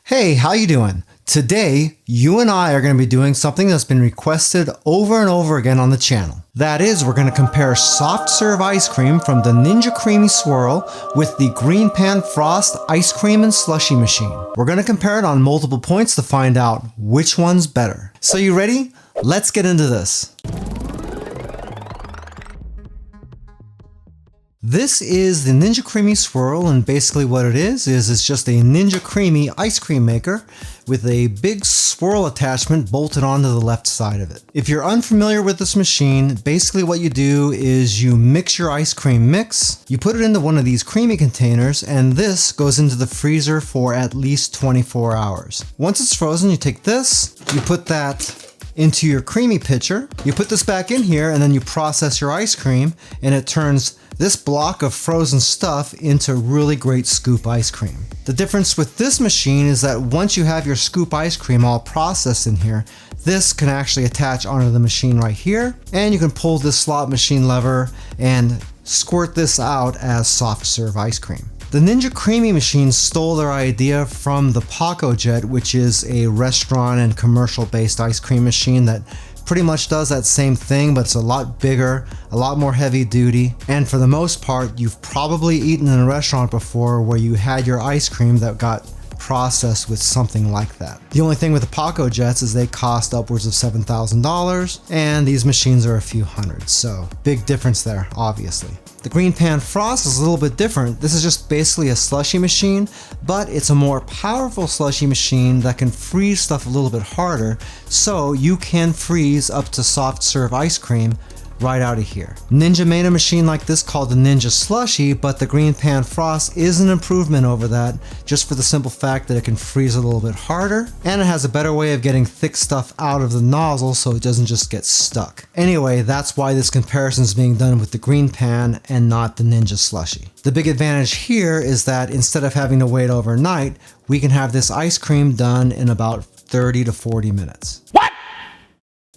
Hey, how you doing? Today, you and I are going to be doing something that's been requested over and over again on the channel. That is, we're going to compare soft serve ice cream from the Ninja Creami Swirl with the Greenpan Frost ice cream and slushie machine. We're going to compare it on multiple points to find out which one's better. So you ready? Let's get into this. This is the Ninja Creami Swirl, and basically what it is it's just a Ninja Creami ice cream maker with a big swirl attachment bolted onto the left side of it. If you're unfamiliar with this machine, basically what you do is you mix your ice cream mix, you put it into one of these creamy containers, and this goes into the freezer for at least 24 hours. Once it's frozen, you take this, you put that into your creamy pitcher, you put this back in here, and then you process your ice cream, and it turns this block of frozen stuff into really great scoop ice cream. The difference with this machine is that once you have your scoop ice cream all processed in here, this can actually attach onto the machine right here, and you can pull this slot machine lever and squirt this out as soft serve ice cream. The Ninja Creami machine stole their idea from the Paco Jet, which is a restaurant and commercial based ice cream machine that pretty much does that same thing, but it's a lot bigger, a lot more heavy duty, and for the most part, you've probably eaten in a restaurant before where you had your ice cream that got processed with something like that. The only thing with the Paco Jets is they cost upwards of $7,000, and these machines are a few hundred, so big difference there, obviously. The Greenpan Frost is a little bit different. This is just basically a slushie machine, but it's a more powerful slushie machine that can freeze stuff a little bit harder, so you can freeze up to soft serve ice cream right out of here. Ninja made a machine like this called the Ninja Slushie, but the Greenpan Frost is an improvement over that, just for the simple fact that it can freeze a little bit harder, and it has a better way of getting thick stuff out of the nozzle so it doesn't just get stuck. Anyway, that's why this comparison is being done with the Greenpan and not the Ninja Slushie. The big advantage here is that instead of having to wait overnight, we can have this ice cream done in about 30 to 40 minutes.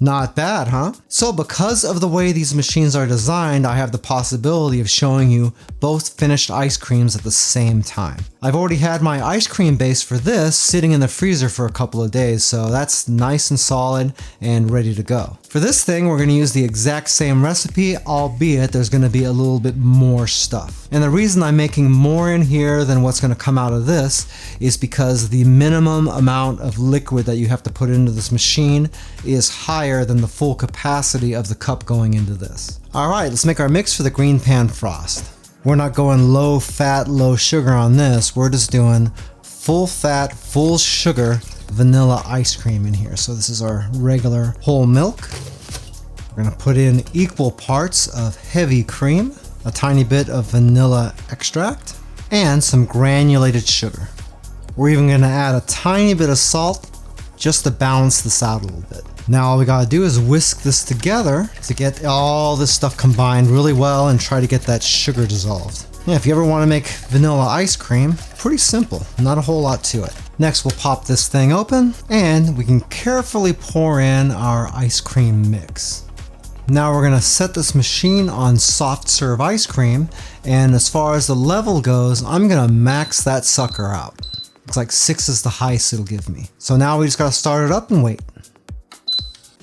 Not bad, huh? So because of the way these machines are designed, I have the possibility of showing you both finished ice creams at the same time. I've already had my ice cream base for this sitting in the freezer for a couple of days, so that's nice and solid and ready to go. For this thing, we're going to use the exact same recipe, albeit there's going to be a little bit more stuff. And the reason I'm making more in here than what's going to come out of this is because the minimum amount of liquid that you have to put into this machine is higher than the full capacity of the cup going into this. Alright, let's make our mix for the Greenpan Frost. We're not going low fat, low sugar on this, we're just doing full fat, full sugar vanilla ice cream in here. So this is our regular whole milk. We're going to put in equal parts of heavy cream, a tiny bit of vanilla extract, and some granulated sugar. We're even going to add a tiny bit of salt just to balance this out a little bit. Now all we gotta do is whisk this together to get all this stuff combined really well and try to get that sugar dissolved. Yeah, if you ever want to make vanilla ice cream, pretty simple, not a whole lot to it. Next we'll pop this thing open and we can carefully pour in our ice cream mix. Now we're gonna set this machine on soft serve ice cream, and as far as the level goes, I'm gonna max that sucker out. Looks like 6 is the highest it'll give me. So now we just gotta start it up and wait.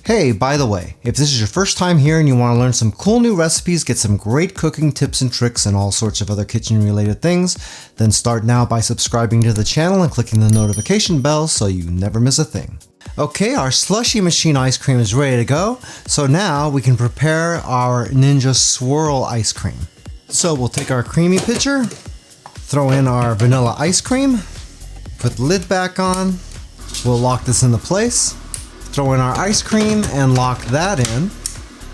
Hey, by the way, if this is your first time here and you want to learn some cool new recipes, get some great cooking tips and tricks and all sorts of other kitchen related things, then start now by subscribing to the channel and clicking the notification bell so you never miss a thing. Okay, our slushie machine ice cream is ready to go, so now we can prepare our Ninja Swirl ice cream. So we'll take our creamy pitcher, throw in our vanilla ice cream, put the lid back on, we'll lock this into place. Throw in our ice cream and lock that in.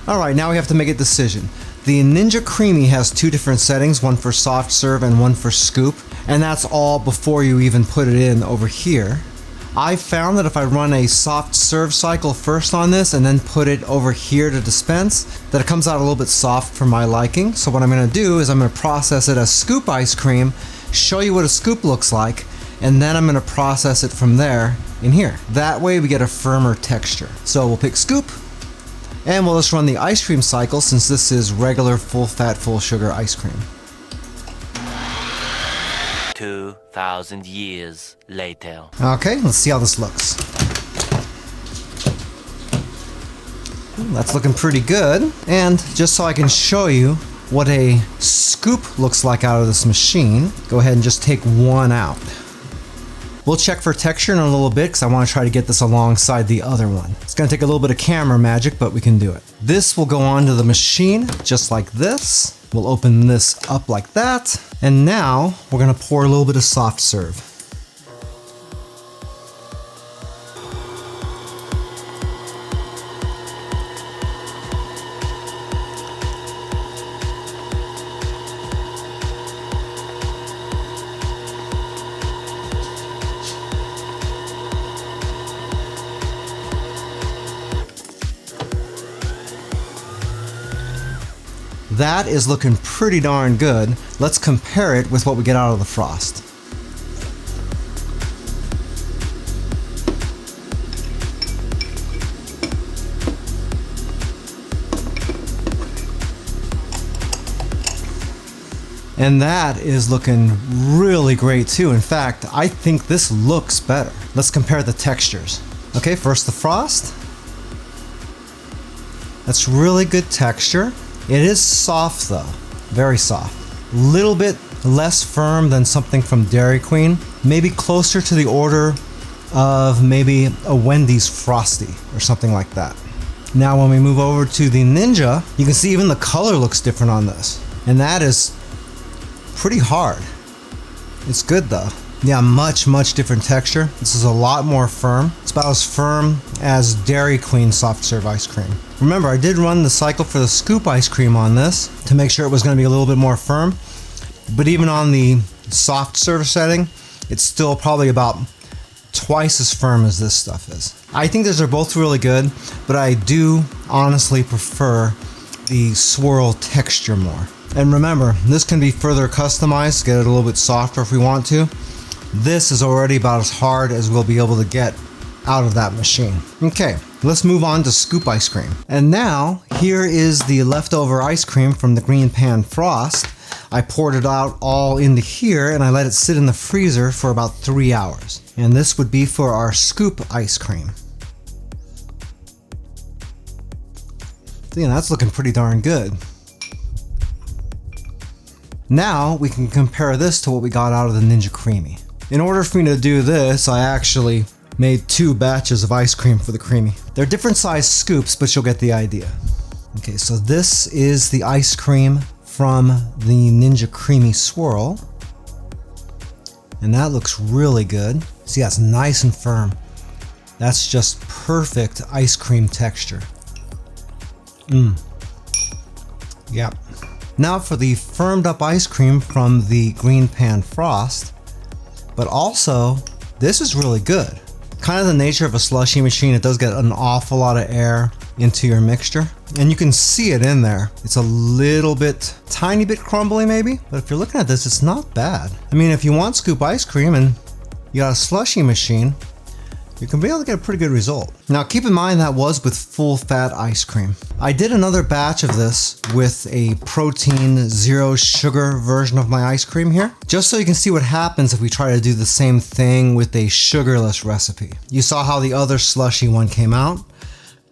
Alright, now we have to make a decision. The Ninja Creami has 2 different settings, one for soft serve and one for scoop, and that's all before you even put it in over here. I found that if I run a soft serve cycle first on this and then put it over here to dispense, that it comes out a little bit soft for my liking. So what I'm going to do is I'm going to process it as scoop ice cream, show you what a scoop looks like, and then I'm going to process it from there in here. That way we get a firmer texture. So we'll pick scoop, and we'll just run the ice cream cycle since this is regular full fat, full sugar ice cream. 2 2,000 years later. Okay, let's see how this looks. That's looking pretty good. And just so I can show you what a scoop looks like out of this machine, go ahead and just take one out. We'll check for texture in a little bit because I want to try to get this alongside the other one. It's going to take a little bit of camera magic, but we can do it. This will go onto the machine just like this. We'll open this up like that. And now we're going to pour a little bit of soft serve. That is looking pretty darn good. Let's compare it with what we get out of the frost. And that is looking really great too. In fact, I think this looks better. Let's compare the textures. Okay, first the frost. That's really good texture. It is soft though, very soft. Little bit less firm than something from Dairy Queen. Maybe closer to the order of maybe a Wendy's Frosty or something like that. Now when we move over to the Ninja, you can see even the color looks different on this. And that is pretty hard. It's good though. Yeah, much different texture. This is a lot more firm. It's about as firm as Dairy Queen soft serve ice cream. Remember, I did run the cycle for the scoop ice cream on this to make sure it was going to be a little bit more firm. But even on the soft serve setting, it's still probably about twice as firm as this stuff is. I think those are both really good, but I do honestly prefer the swirl texture more. And remember, this can be further customized to get it a little bit softer if we want to. This is already about as hard as we'll be able to get out of that machine. Okay, let's move on to scoop ice cream. And now, here is the leftover ice cream from the Greenpan Frost. I poured it out all into here and I let it sit in the freezer for about 3 hours. And this would be for our scoop ice cream. See, that's looking pretty darn good. Now we can compare this to what we got out of the Ninja Creami. In order for me to do this, I actually made 2 batches of ice cream for the Creami. They're different size scoops, but you'll get the idea. Okay, so this is the ice cream from the Ninja Creami Swirl. And that looks really good. See, that's nice and firm. That's just perfect ice cream texture. Yep. Now for the firmed up ice cream from the Greenpan Frost. But also, this is really good. Kind of the nature of a slushy machine, it does get an awful lot of air into your mixture. And you can see it in there. It's a little bit, tiny bit crumbly maybe, but if you're looking at this, it's not bad. I mean, if you want scoop ice cream and you got a slushy machine, you can be able to get a pretty good result. Now keep in mind that was with full fat ice cream. I did another batch of this with a protein 0 sugar version of my ice cream here, just so you can see what happens if we try to do the same thing with a sugarless recipe. You saw how the other slushy one came out.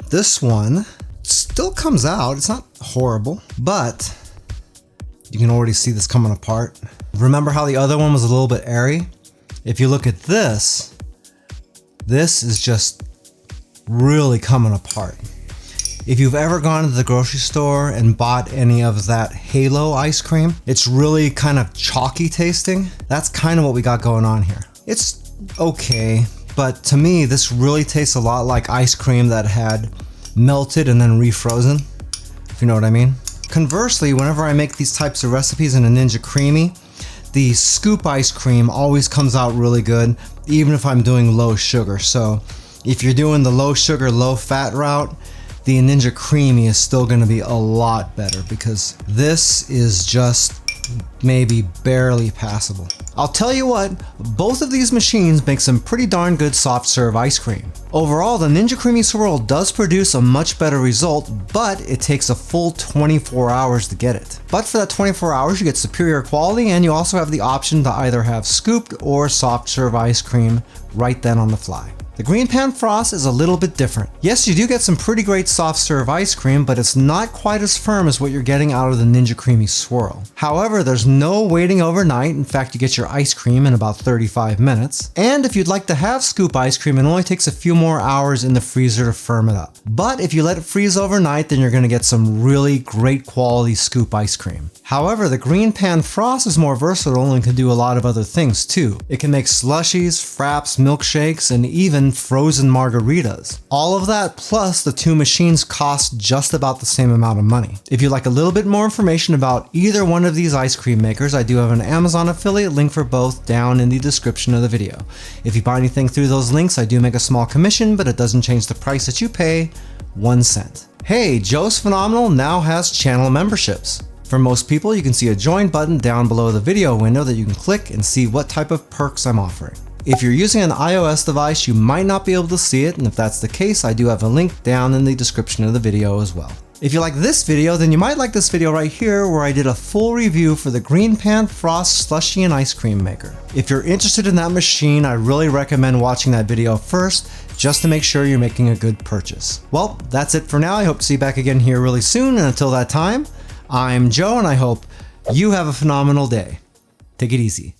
This one still comes out, it's not horrible, but you can already see this coming apart. Remember how the other one was a little bit airy? If you look at this is just really coming apart. If you've ever gone to the grocery store and bought any of that Halo ice cream, it's really kind of chalky tasting. That's kind of what we got going on here. It's okay, but to me, this really tastes a lot like ice cream that had melted and then refrozen, if you know what I mean. Conversely, whenever I make these types of recipes in a Ninja Creami, the scoop ice cream always comes out really good, even if I'm doing low sugar. So if you're doing the low sugar, low fat route, the Ninja Creami is still gonna be a lot better because this is just maybe barely passable. I'll tell you what, both of these machines make some pretty darn good soft serve ice cream. Overall, the Ninja Creami Swirl does produce a much better result, but it takes a full 24 hours to get it. But for that 24 hours, you get superior quality, and you also have the option to either have scooped or soft serve ice cream right then on the fly. The Greenpan Frost is a little bit different. Yes, you do get some pretty great soft serve ice cream, but it's not quite as firm as what you're getting out of the Ninja Creami Swirl. However, there's no waiting overnight. In fact, you get your ice cream in about 35 minutes. And if you'd like to have scoop ice cream, it only takes a few more hours in the freezer to firm it up. But if you let it freeze overnight, then you're going to get some really great quality scoop ice cream. However, the Greenpan Frost is more versatile and can do a lot of other things too. It can make slushies, fraps, milkshakes, and even frozen margaritas. All of that plus the two machines cost just about the same amount of money. If you'd like a little bit more information about either one of these ice cream makers, I do have an Amazon affiliate link for both down in the description of the video. If you buy anything through those links, I do make a small commission, but it doesn't change the price that you pay 1 cent. Hey, Joe's Phenomenal now has channel memberships. For most people, you can see a join button down below the video window that you can click and see what type of perks I'm offering. If you're using an iOS device, you might not be able to see it, and if that's the case, I do have a link down in the description of the video as well. If you like this video, then you might like this video right here where I did a full review for the Greenpan Frost Slushie and Ice Cream Maker. If you're interested in that machine, I really recommend watching that video first, just to make sure you're making a good purchase. Well, that's it for now. I hope to see you back again here really soon, and until that time, I'm Joe, and I hope you have a phenomenal day. Take it easy.